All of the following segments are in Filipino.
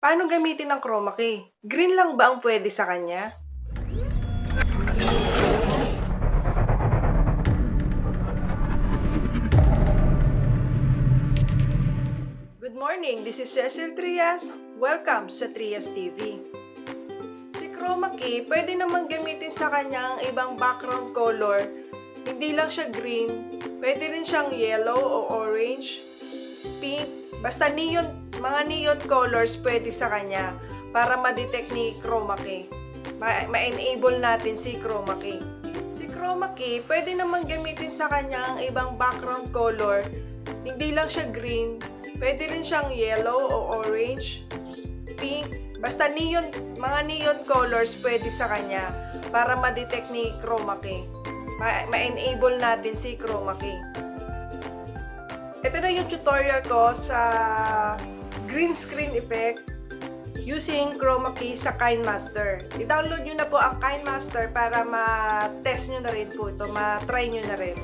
Paano gamitin ang chroma key? Green lang ba ang pwede sa kanya? Good morning, this is Cecil Trias. Welcome sa Trias TV. Si chroma key, pwede naman gamitin sa kanya ang ibang background color. Hindi lang siya green, pwede rin siyang yellow o orange, pink, basta mga neon colors pwede sa kanya para ma-detect ni chroma key. Ma-enable natin si chroma key. Si chroma key, pwede naman gamitin sa kanya ang ibang background color. Hindi lang siya green, pwede rin siyang yellow o orange, pink, basta mga neon colors pwede sa kanya para ma-detect ni chroma key. Ma-enable natin si chroma key. Ito na yung tutorial ko sa green screen effect using chroma key sa KINEMASTer. I-download nyo na po ang KINEMASTer para ma-test nyo na rin po ito, ma-try nyo na rin.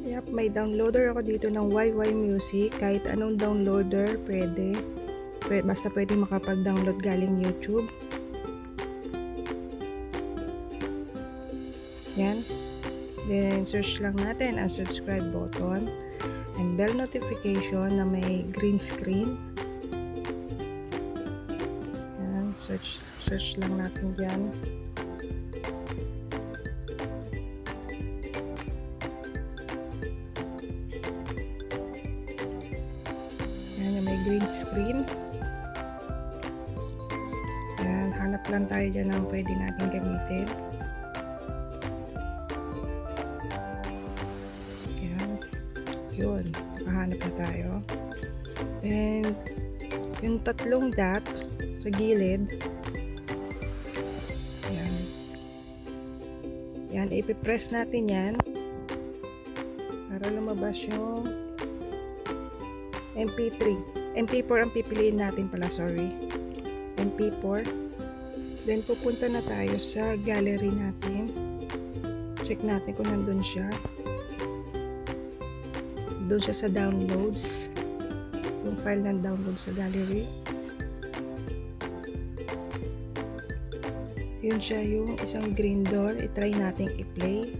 Yep, may downloader ako dito ng YY Music. Kahit anong downloader, pwede. Basta pwede makapag-download galing YouTube. Yan. Then, search lang natin ang subscribe button and bell notification na may green screen. Yan. Search lang natin dyan. Yan, may green screen. Yan, hanap lang tayo dyan ng pwede natin gamitin. Yun, nakahanap na tayo. And yung tatlong dot sa gilid, yan, ipipress natin yan para lumabas yung MP4 ang pipiliin natin pala, sorry, MP4. Then pupunta na tayo sa gallery natin, check natin kung nandun siya. Doon siya sa downloads, yung file ng download sa gallery. Yun siya, yung isang green door. I-try natin i-play.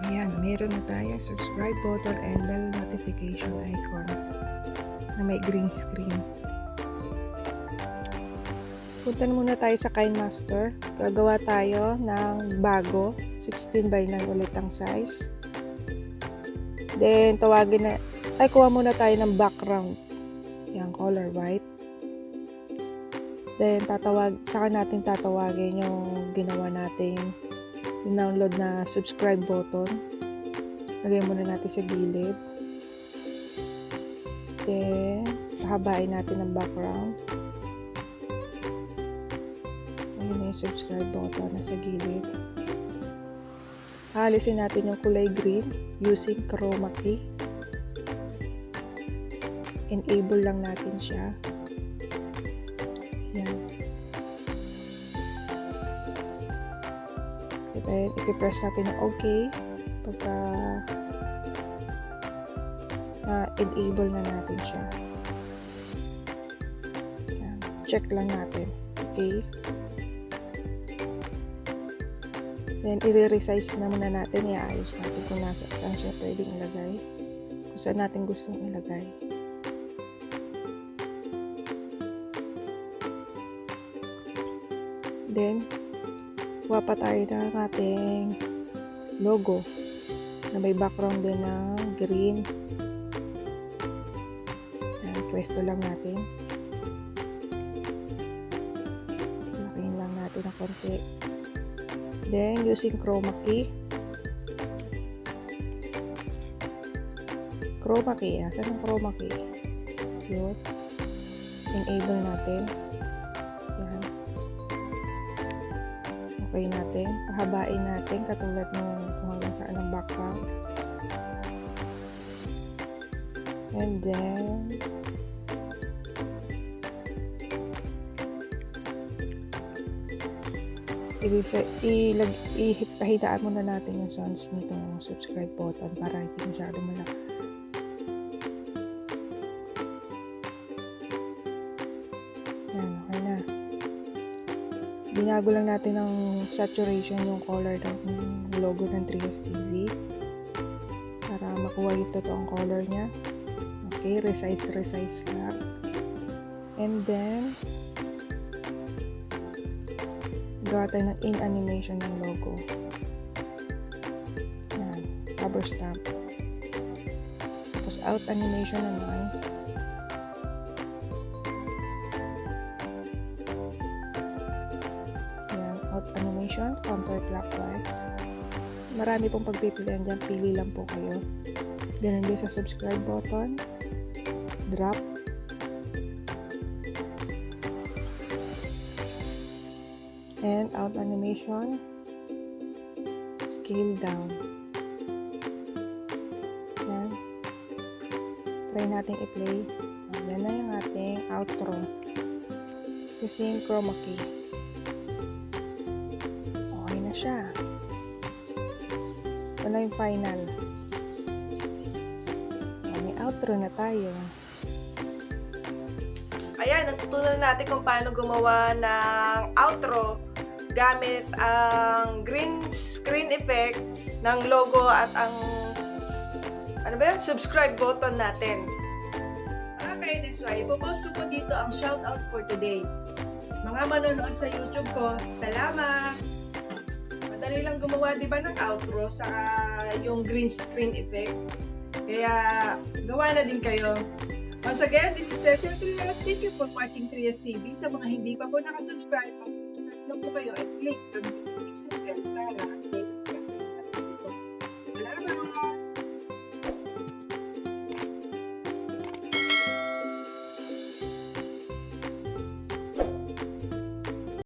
Ayan, meron na tayong subscribe button and bell notification icon na may green screen. Punta muna tayo sa KINEMASTer. Gagawa tayo ng bago. 16:9 ulit ang size. Then, kuha muna tayo ng background. Yung color white. Then, saka natin tatawagin yung ginawa natin, download na subscribe button. Lagay muna natin sa gilid. Then, pahabain natin ang background. Ayun na yung subscribe button na sa gilid. Alisin natin yung kulay green using chroma key. Enable lang natin siya. Yan. Then, ipipress natin yung OK pagka enable na natin siya. Yan. Check lang natin. Okay. Then, i-resize na muna natin. I-ayos natin kung saan siya pwedeng ilagay. Kung saan natin gustong ilagay. Then, kuha pa tayo ng ating logo na may background din ng green. Yan, pwesto lang natin. Lakihin lang natin ng konti. Then, using chroma key. Chroma key. Saan ang chroma key? Yun. Enable natin. Yan. Okay natin. Pahabain natin katulad ng kung hanggang saan ang background. And then, Pahitaan muna natin yung sounds nitong subscribe button para hindi masyado malakas. Yan, okay na. Binago lang natin ng saturation yung color ng logo ng Trias TV para makuha yung totoong color niya. Okay, resize lang. And then gawa tayo ng in animation ng logo. Yan, rubber stamp. Tapos out animation naman. Yan, out animation, counterclockwise. Marami pong pagpipilian dyan, pili lang po kayo. Ganun din sa subscribe button, drop, and out animation, scale down. Yan. Try natin i-play. Yan na yung ating outro using chroma key. Okay na siya. Ito na yung final. May outro na tayo. Ayan, natutunan natin kung paano gumawa ng outro gamit ang green screen effect ng logo at ang subscribe button natin. Okay, this way, ipopost ko po dito ang shoutout for today. Mga manonood sa YouTube ko, salamat! Madali lang gumawa, di ba, ng outro sa yung green screen effect. Kaya, gawa na din kayo. Once again, this is Cecil Trias. Thank you for watching Trias TV. Sa mga hindi pa po nakasubscribe, mag-subscribe na po kayo at click ang